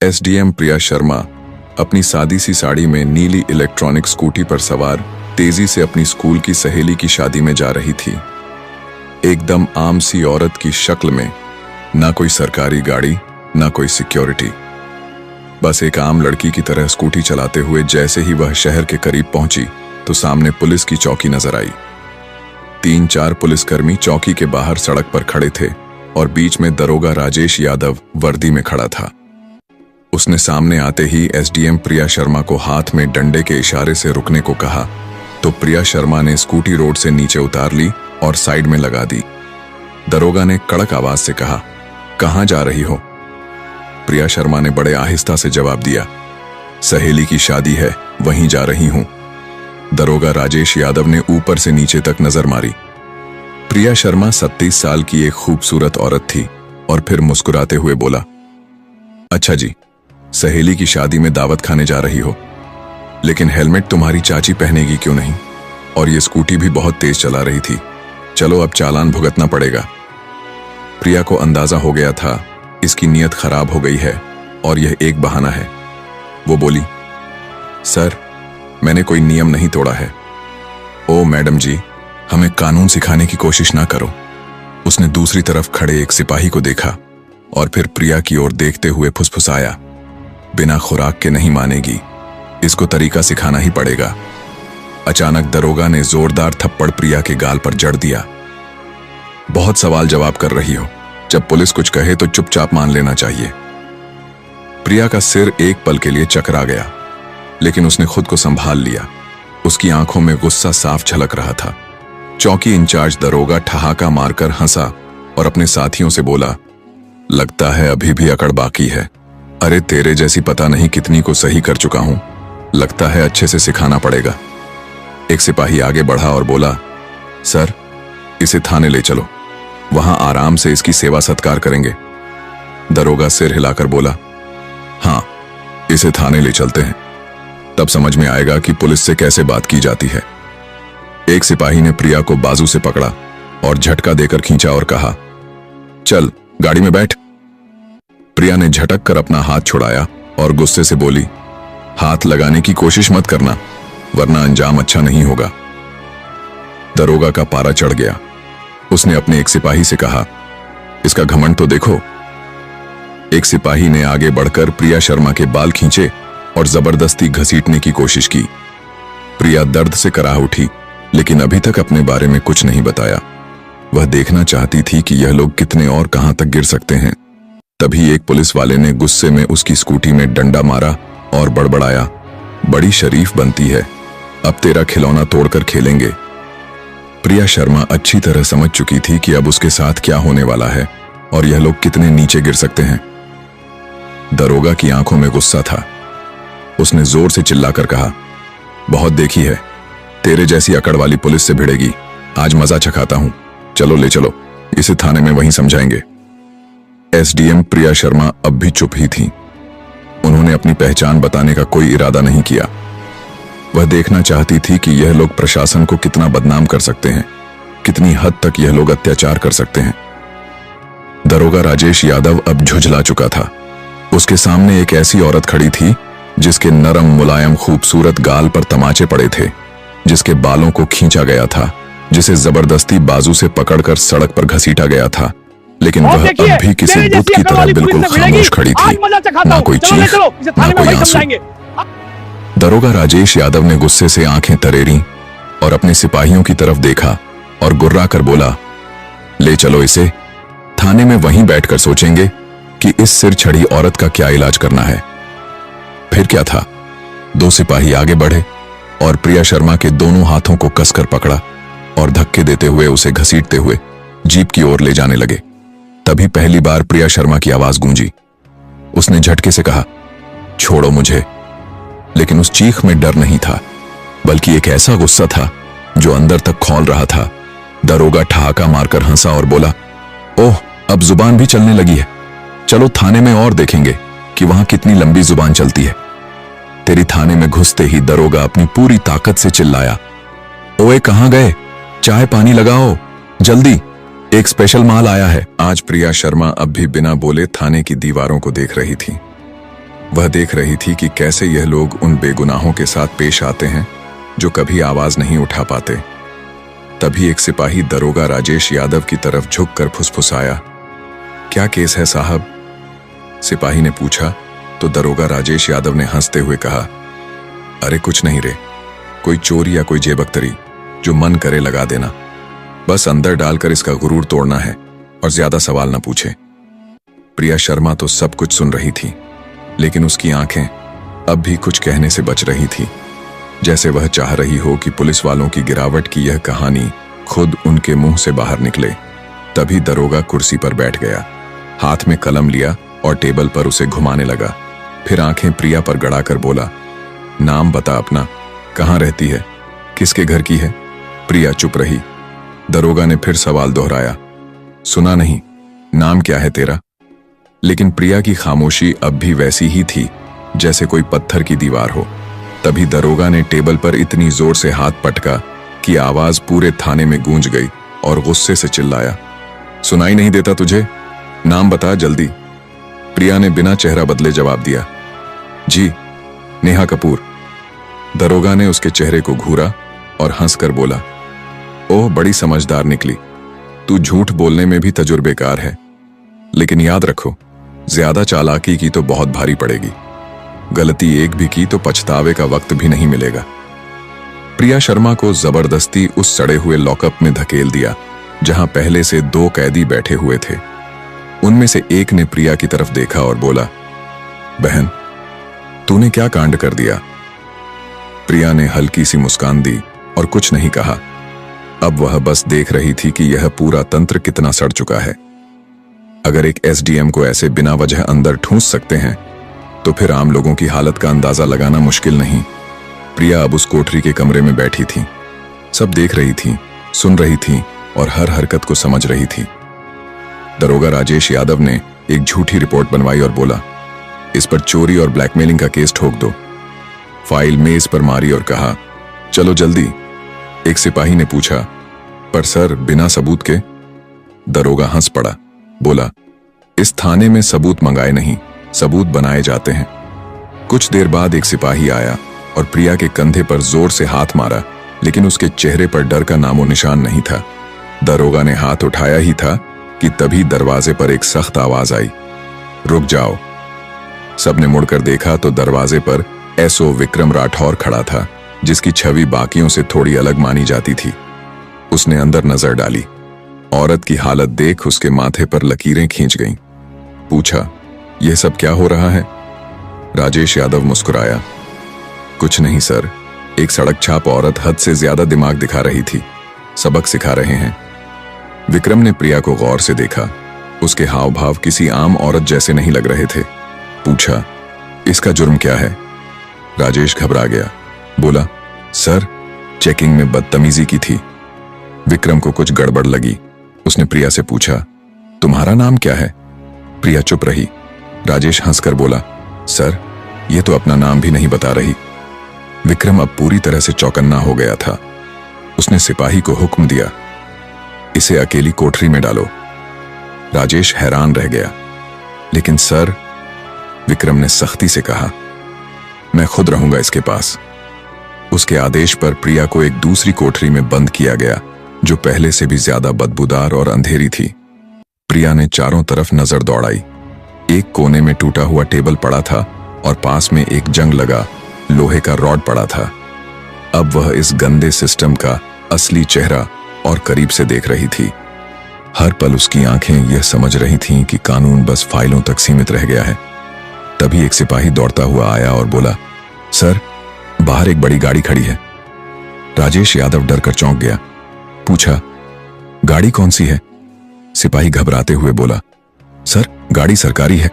SDM Priya Sharma अपनी सादी सी साड़ी में नीली इलेक्ट्रॉनिक स्कूटी पर सवार तेजी से अपनी स्कूल की सहेली की शादी में जा रही थी। एकदम आम सी औरत की शक्ल में, ना कोई सरकारी गाड़ी, ना कोई सिक्योरिटी, बस एक आम लड़की की तरह स्कूटी चलाते हुए जैसे ही वह शहर के करीब पहुंची तो सामने पुलिस की चौकी नजर आई। 3-4 पुलिसकर्मी चौकी के बाहर सड़क पर खड़े थे और बीच में दरोगा राजेश यादव वर्दी में खड़ा था। उसने सामने आते ही एसडीएम प्रिया शर्मा को हाथ में डंडे के इशारे से रुकने को कहा तो प्रिया शर्मा ने स्कूटी रोड से नीचे उतार ली और साइड में लगा दी। दरोगा ने कड़क आवाज से कहा, कहां जा रही हो? प्रिया शर्मा ने बड़े आहिस्ता से जवाब दिया, सहेली की शादी है, वहीं जा रही हूं। दरोगा राजेश यादव ने ऊपर से नीचे तक नजर मारी। प्रिया शर्मा 37 साल की एक खूबसूरत औरत थी और फिर मुस्कुराते हुए बोला, अच्छा जी, सहेली की शादी में दावत खाने जा रही हो, लेकिन हेलमेट तुम्हारी चाची पहनेगी क्यों नहीं? और ये स्कूटी भी बहुत तेज चला रही थी, चलो अब चालान भुगतना पड़ेगा। प्रिया को अंदाजा हो गया था इसकी नीयत खराब हो गई है और यह एक बहाना है। वो बोली, सर, मैंने कोई नियम नहीं तोड़ा है। ओ मैडम जी, हमें कानून सिखाने की कोशिश ना करो। उसने दूसरी तरफ खड़े एक सिपाही को देखा और फिर प्रिया की ओर देखते हुए फुसफुसाया, बिना खुराक के नहीं मानेगी, इसको तरीका सिखाना ही पड़ेगा। अचानक दरोगा ने जोरदार थप्पड़ प्रिया के गाल पर जड़ दिया। बहुत सवाल जवाब कर रही हो, जब पुलिस कुछ कहे तो चुपचाप मान लेना चाहिए। प्रिया का सिर एक पल के लिए चकरा गया, लेकिन उसने खुद को संभाल लिया। उसकी आंखों में गुस्सा साफ झलक रहा था। चौकी इंचार्ज दरोगा ठहाका मारकर हंसा और अपने साथियों से बोला, लगता है अभी भी अकड़ बाकी है। अरे तेरे जैसी पता नहीं कितनी को सही कर चुका हूं, लगता है अच्छे से सिखाना पड़ेगा। एक सिपाही आगे बढ़ा और बोला, सर, इसे थाने ले चलो, वहां आराम से इसकी सेवा सत्कार करेंगे। दरोगा सिर हिलाकर बोला, हां, इसे थाने ले चलते हैं, तब समझ में आएगा कि पुलिस से कैसे बात की जाती है। एक सिपाही ने प्रिया को बाजू से पकड़ा और झटका देकर खींचा और कहा, चल गाड़ी में बैठ। प्रिया ने झटक कर अपना हाथ छुड़ाया और गुस्से से बोली, हाथ लगाने की कोशिश मत करना, वरना अंजाम अच्छा नहीं होगा। दरोगा का पारा चढ़ गया। उसने अपने एक सिपाही से कहा, इसका घमंड तो देखो। एक सिपाही ने आगे बढ़कर प्रिया शर्मा के बाल खींचे और जबरदस्ती घसीटने की कोशिश की। प्रिया दर्द से कराह उठी, लेकिन अभी तक अपने बारे में कुछ नहीं बताया। वह देखना चाहती थी कि यह लोग कितने और कहां तक गिर सकते हैं। तभी एक पुलिस वाले ने गुस्से में उसकी स्कूटी में डंडा मारा और बड़बड़ाया, बड़ी शरीफ बनती है, अब तेरा खिलौना तोड़कर खेलेंगे। प्रिया शर्मा अच्छी तरह समझ चुकी थी कि अब उसके साथ क्या होने वाला है और यह लोग कितने नीचे गिर सकते हैं। दरोगा की आंखों में गुस्सा था। उसने जोर से चिल्लाकर कहा, बहुत देखी है, तेरे जैसी अकड़ वाली पुलिस से भिड़ेगी, आज मजा चखाता हूं, चलो ले चलो, इसे थाने में वहीं समझाएंगे। एसडीएम प्रिया शर्मा अब भी चुप ही थी। उन्होंने अपनी पहचान बताने का कोई इरादा नहीं किया। वह देखना चाहती थी कि यह लोग प्रशासन को कितना बदनाम कर सकते हैं, कितनी हद तक यह लोग अत्याचार कर सकते हैं। दरोगा राजेश यादव अब झुंझला चुका था। उसके सामने एक ऐसी औरत खड़ी थी जिसके नरम मुलायम खूबसूरत गाल पर तमाचे पड़े थे, जिसके बालों को खींचा गया था, जिसे जबरदस्ती बाजू से पकड़कर सड़क पर घसीटा गया था, लेकिन वह अब भी किसी बुत की तरह बिल्कुल खामोश खड़ी थी, ना कोई चीख, ना कोई आंसू। दरोगा राजेश यादव ने गुस्से से आंखें तरेरी और अपने सिपाहियों की तरफ देखा और गुर्रा कर बोला, ले चलो इसे, थाने में वहीं बैठकर सोचेंगे कि इस सिर छड़ी औरत का क्या इलाज करना है। फिर क्या था, 2 सिपाही आगे बढ़े और प्रिया शर्मा के दोनों हाथों को कसकर पकड़ा और धक्के देते हुए उसे घसीटते हुए जीप की ओर ले जाने लगे। तभी पहली बार प्रिया शर्मा की आवाज गूंजी। उसने झटके से कहा, छोड़ो मुझे। लेकिन उस चीख में डर नहीं था, बल्कि एक ऐसा गुस्सा था जो अंदर तक खौल रहा था। दरोगा ठहाका मारकर हंसा और बोला, ओह, अब जुबान भी चलने लगी है, चलो थाने में और देखेंगे कि वहां कितनी लंबी जुबान चलती है। तेरी थाने में घुसते ही दरोगा अपनी पूरी ताकत से चिल्लाया, ओए कहां गए, चाय पानी लगाओ जल्दी, एक स्पेशल माल आया है। आज प्रिया शर्मा अब भी बिना बोले थाने की दीवारों को देख रही थी। वह देख रही थी कि कैसे यह लोग उन बेगुनाहों के साथ पेश आते हैं जो कभी आवाज नहीं उठा पाते। तभी एक सिपाही दरोगा राजेश यादव की तरफ झुककर फुसफुसाया, क्या केस है साहब? सिपाही ने पूछा तो दरोगा राजेश यादव ने हंसते हुए कहा, अरे कुछ नहीं रे, कोई चोरी या कोई जेबकतरी, जो मन करे लगा देना, बस अंदर डालकर इसका गुरूर तोड़ना है और ज्यादा सवाल न पूछे। प्रिया शर्मा तो सब कुछ सुन रही थी, लेकिन उसकी आंखें अब भी कुछ कहने से बच रही थी, जैसे वह चाह रही हो कि पुलिस वालों की गिरावट की यह कहानी खुद उनके मुंह से बाहर निकले। तभी दरोगा कुर्सी पर बैठ गया, हाथ में कलम लिया और टेबल पर उसे घुमाने लगा। फिर आंखें प्रिया पर गड़ाकर बोला, नाम बता अपना, कहाँ रहती है, किसके घर की है? प्रिया चुप रही। दरोगा ने फिर सवाल दोहराया, सुना नहीं, नाम क्या है तेरा? लेकिन प्रिया की खामोशी अब भी वैसी ही थी जैसे कोई पत्थर की दीवार हो। तभी दरोगा ने टेबल पर इतनी जोर से हाथ पटका कि आवाज पूरे थाने में गूंज गई और गुस्से से चिल्लाया, सुनाई नहीं देता तुझे? नाम बता जल्दी। प्रिया ने बिना चेहरा बदले जवाब दिया, जी नेहा कपूर। दरोगा ने उसके चेहरे को घूरा और हंसकर बोला, ओह बड़ी समझदार निकली, तू झूठ बोलने में भी तजुर्बेकार है, लेकिन याद रखो ज्यादा चालाकी की तो बहुत भारी पड़ेगी, गलती एक भी की तो पछतावे का वक्त भी नहीं मिलेगा। प्रिया शर्मा को जबरदस्ती उस सड़े हुए लॉकअप में धकेल दिया जहां पहले से 2 कैदी बैठे हुए थे। उनमें से एक ने प्रिया की तरफ देखा और बोला, बहन तूने क्या कांड कर दिया? प्रिया ने हल्की सी मुस्कान दी और कुछ नहीं कहा। अब वह बस देख रही थी कि यह पूरा तंत्र कितना सड़ चुका है। अगर एक एसडीएम को ऐसे बिना वजह अंदर ठूंस सकते हैं तो फिर आम लोगों की हालत का अंदाजा लगाना मुश्किल नहीं। प्रिया अब उस कोठरी के कमरे में बैठी थी, सब देख रही थी, सुन रही थी और हर हरकत को समझ रही थी। दरोगा राजेश यादव ने एक झूठी रिपोर्ट बनवाई और बोला, इस पर चोरी और ब्लैकमेलिंग का केस ठोक दो। फाइल मेज पर मारी और कहा, चलो जल्दी। एक सिपाही ने पूछा, पर सर बिना सबूत के? दरोगा हंस पड़ा, बोला, इस थाने में सबूत मंगाए नहीं, सबूत बनाए जाते हैं। कुछ देर बाद एक सिपाही आया और प्रिया के कंधे पर जोर से हाथ मारा, लेकिन उसके चेहरे पर डर का नामो निशान नहीं था। दरोगा ने हाथ उठाया ही था कि तभी दरवाजे पर एक सख्त आवाज आई, रुक जाओ। सबने मुड़कर देखा तो दरवाजे पर एसओ विक्रम राठौर खड़ा था, जिसकी छवि बाकियों से थोड़ी अलग मानी जाती थी। उसने अंदर नजर डाली। औरत की हालत देख उसके माथे पर लकीरें खींच गईं। पूछा, यह सब क्या हो रहा है? राजेश यादव मुस्कुराया, कुछ नहीं सर, एक सड़क छाप औरत हद से ज्यादा दिमाग दिखा रही थी, सबक सिखा रहे हैं। विक्रम ने प्रिया को गौर से देखा, उसके हाव भाव किसी आम औरत जैसे नहीं लग रहे थे। पूछा, इसका जुर्म क्या है? राजेश घबरा गया, बोला, सर चेकिंग में बदतमीजी की थी। विक्रम को कुछ गड़बड़ लगी। उसने प्रिया से पूछा, तुम्हारा नाम क्या है? प्रिया चुप रही। राजेश हंसकर बोला, सर ये तो अपना नाम भी नहीं बता रही। विक्रम अब पूरी तरह से चौकन्ना हो गया था। उसने सिपाही को हुक्म दिया, इसे अकेली कोठरी में डालो। राजेश हैरान रह गया। लेकिन सर, विक्रम ने सख्ती से कहा, मैं खुद रहूंगा इसके पास। उसके आदेश पर प्रिया को एक दूसरी कोठरी में बंद किया गया, जो पहले से भी ज्यादा बदबूदार और अंधेरी थी। प्रिया ने चारों तरफ नजर दौड़ाई। एक कोने में टूटा हुआ टेबल पड़ा था और पास में एक जंग लगा लोहे का रॉड पड़ा था। अब वह इस गंदे सिस्टम का असली चेहरा और करीब से देख रही थी। हर पल उसकी आंखें यह समझ रही थीं कि कानून बस फाइलों तक सीमित रह गया है। तभी एक सिपाही दौड़ता हुआ आया और बोला, सर बाहर एक बड़ी गाड़ी खड़ी है। राजेश यादव डर कर चौंक गया। पूछा, गाड़ी कौन सी है? सिपाही घबराते हुए बोला, सर गाड़ी सरकारी है।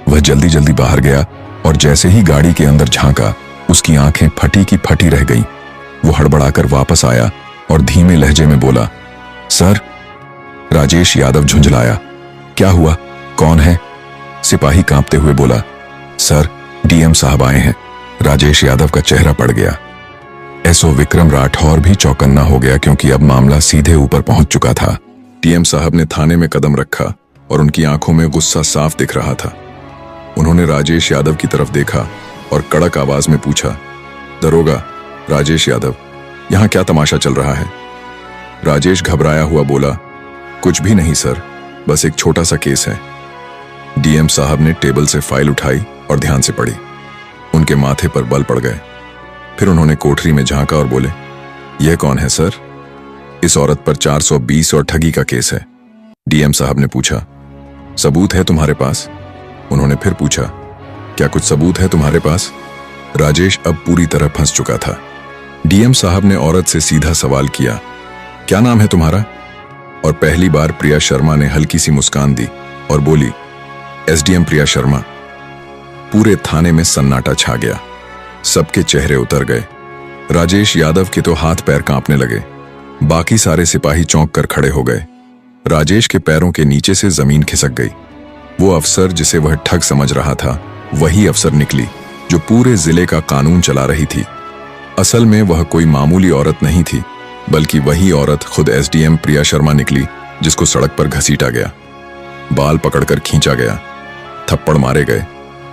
वह जल्दी जल्दी बाहर गया और जैसे ही गाड़ी के अंदर झांका, उसकी आंखें फटी की फटी रह गईं। वो हड़बड़ाकर वापस आया और धीमे लहजे में बोला, सर। राजेश यादव झुंझलाया, क्या हुआ, कौन है? सिपाही कांपते हुए बोला, सर डीएम साहब आए हैं। राजेश यादव का चेहरा पड़ गया। एसओ विक्रम राठौर भी चौकन्ना हो गया, क्योंकि अब मामला सीधे ऊपर पहुंच चुका था। डीएम साहब ने थाने में कदम रखा और उनकी आंखों में गुस्सा साफ दिख रहा था। उन्होंने राजेश यादव की तरफ देखा और कड़क आवाज में पूछा, दरोगा राजेश यादव, यहां क्या तमाशा चल रहा है? राजेश घबराया हुआ बोला, कुछ भी नहीं सर, बस एक छोटा सा केस है। डीएम साहब ने टेबल से फाइल उठाई और ध्यान से पढ़ी। उनके माथे पर बल पड़ गए। फिर उन्होंने कोठरी में झांका और बोले, यह कौन है सर? इस औरत पर 420 और ठगी का केस है। डीएम साहब ने पूछा, सबूत है तुम्हारे पास? उन्होंने फिर पूछा, क्या कुछ सबूत है तुम्हारे पास? राजेश अब पूरी तरह फंस चुका था। डीएम साहब ने औरत से सीधा सवाल किया, क्या नाम है तुम्हारा? और पहली बार प्रिया शर्मा ने हल्की सी मुस्कान दी और बोली, एसडीएम प्रिया शर्मा। पूरे थाने में सन्नाटा छा गया। सबके चेहरे उतर गए। राजेश यादव के तो हाथ पैर कांपने लगे। बाकी सारे सिपाही चौंक कर खड़े हो गए। राजेश के पैरों के नीचे से जमीन खिसक गई। वो अफसर जिसे वह ठग समझ रहा था, वही अफसर निकली जो पूरे जिले का कानून चला रही थी। असल में वह कोई मामूली औरत नहीं थी, बल्कि वही औरत खुद एसडीएम प्रिया शर्मा निकली, जिसको सड़क पर घसीटा गया, बाल पकड़कर खींचा गया, थप्पड़ मारे गए।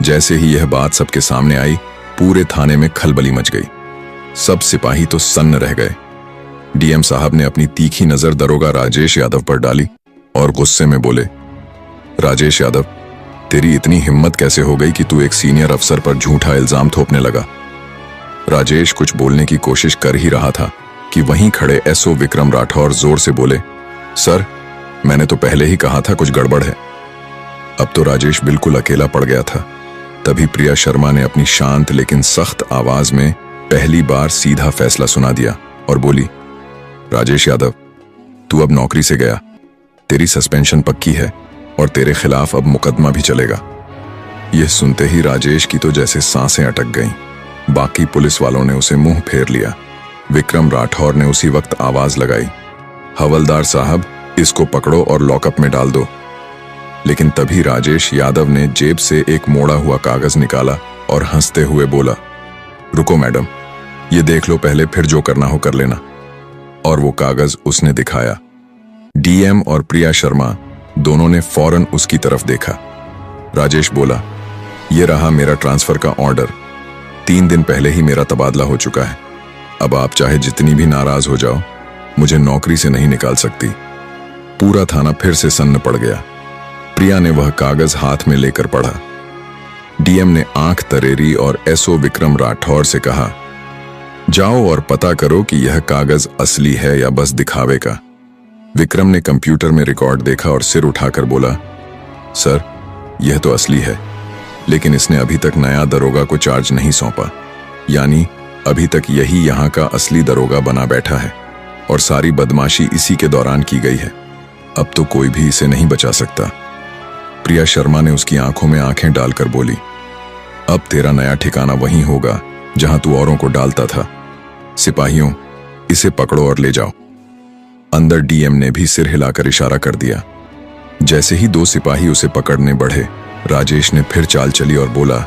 जैसे ही यह बात सबके सामने आई, पूरे थाने में खलबली मच गई। सब सिपाही तो सन्न रह गए। डीएम साहब ने अपनी तीखी नजर दरोगा राजेश यादव पर डाली और गुस्से में बोले, राजेश यादव, तेरी इतनी हिम्मत कैसे हो गई कि तू एक सीनियर अफसर पर झूठा इल्जाम थोपने लगा? राजेश कुछ बोलने की कोशिश कर ही रहा था कि वहीं खड़े एसओ विक्रम राठौर जोर से बोले, सर, मैंने तो पहले ही कहा था कुछ गड़बड़ है। अब तो राजेश बिल्कुल अकेला पड़ गया था। तभी प्रिया शर्मा ने अपनी शांत लेकिन सख्त आवाज में पहली बार सीधा फैसला सुना दिया और बोली, राजेश यादव, तू अब नौकरी से गया। तेरी सस्पेंशन पक्की है और तेरे खिलाफ अब मुकदमा भी चलेगा। यह सुनते ही राजेश की तो जैसे सांसें अटक गईं। बाकी पुलिस वालों ने उसे मुंह फेर लिया। विक्रम राठौर ने उसी वक्त आवाज लगाई, हवलदार साहब, इसको पकड़ो और लॉकअप में डाल दो। लेकिन तभी राजेश यादव ने जेब से एक मोड़ा हुआ कागज निकाला और हंसते हुए बोला, रुको मैडम, ये देख लो पहले, फिर जो करना हो कर लेना। और वो कागज उसने दिखाया। डीएम और प्रिया शर्मा दोनों ने फौरन उसकी तरफ देखा। राजेश बोला, ये रहा मेरा ट्रांसफर का ऑर्डर। 3 दिन पहले ही मेरा तबादला हो चुका है। अब आप चाहे जितनी भी नाराज हो जाओ, मुझे नौकरी से नहीं निकाल सकती। पूरा थाना फिर से सन्न पड़ गया। प्रिया ने वह कागज हाथ में लेकर पढ़ा। डीएम ने आंख तरेरी और एसओ विक्रम राठौर से कहा, जाओ और पता करो कि यह कागज असली है या बस दिखावे का। विक्रम ने कंप्यूटर में रिकॉर्ड देखा और सिर उठाकर बोला, सर, यह तो असली है, लेकिन इसने अभी तक नया दरोगा को चार्ज नहीं सौंपा। यानी अभी तक यही यहाँ का असली दरोगा बना बैठा है और सारी बदमाशी इसी के दौरान की गई है। अब तो कोई भी इसे नहीं बचा सकता। प्रिया शर्मा ने उसकी आंखों में आंखें डालकर बोली, अब तेरा नया ठिकाना वहीं होगा जहां तू औरों को डालता था। सिपाहियों, इसे पकड़ो और ले जाओ। अंदर डीएम ने भी सिर हिलाकर इशारा कर दिया। जैसे ही 2 सिपाही उसे पकड़ने बढ़े, राजेश ने फिर चाल चली और बोला,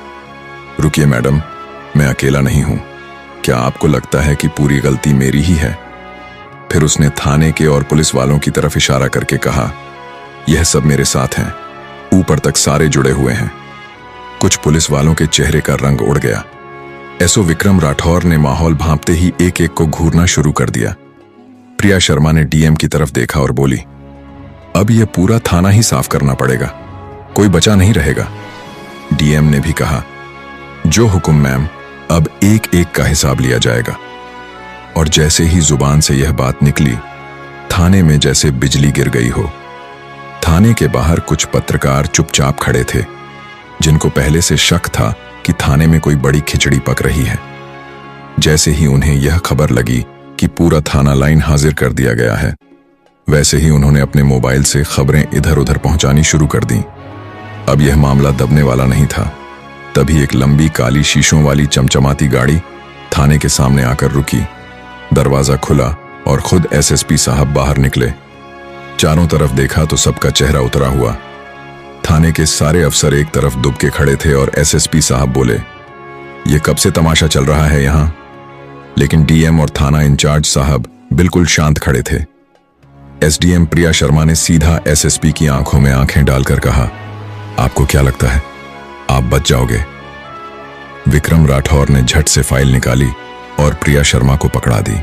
रुकिए मैडम, मैं अकेला नहीं हूं। क्या आपको लगता है कि पूरी गलती मेरी ही है? फिर उसने थाने के और पुलिस वालों की तरफ इशारा करके कहा, यह सब मेरे साथ हैं, ऊपर तक सारे जुड़े हुए हैं। कुछ पुलिस वालों के चेहरे का रंग उड़ गया। एसओ विक्रम राठौर ने माहौल भांपते ही एक एक को घूरना शुरू कर दिया। प्रिया शर्मा ने डीएम की तरफ देखा और बोली, अब यह पूरा थाना ही साफ करना पड़ेगा, कोई बचा नहीं रहेगा। डीएम ने भी कहा, जो हुक्म मैम, अब एक एक का हिसाब लिया जाएगा। और जैसे ही जुबान से यह बात निकली, थाने में जैसे बिजली गिर गई हो। थाने के बाहर कुछ पत्रकार चुपचाप खड़े थे, जिनको पहले से शक था कि थाने में कोई बड़ी खिचड़ी पक रही है। जैसे ही उन्हें यह खबर लगी कि पूरा थाना लाइन हाजिर कर दिया गया है, वैसे ही उन्होंने अपने मोबाइल से खबरें इधर उधर पहुंचानी शुरू कर दी। अब यह मामला दबने वाला नहीं था। तभी एक लंबी काली शीशों वाली चमचमाती गाड़ी थाने के सामने आकर रुकी। दरवाजा खुला और खुद एसएसपी साहब बाहर निकले। चारों तरफ देखा तो सबका चेहरा उतरा हुआ। थाने के सारे अफसर एक तरफ दुब के खड़े थे और एसएसपी साहब बोले, ये कब से तमाशा चल रहा है यहां? लेकिन डीएम और थाना इंचार्ज साहब बिल्कुल शांत खड़े थे। एसडीएम प्रिया शर्मा ने सीधा एसएसपी की आंखों में आंखें डालकर कहा, आपको क्या लगता है आप बच जाओगे। विक्रम राठौर ने झट से फाइल निकाली और प्रिया शर्मा को पकड़ा दी।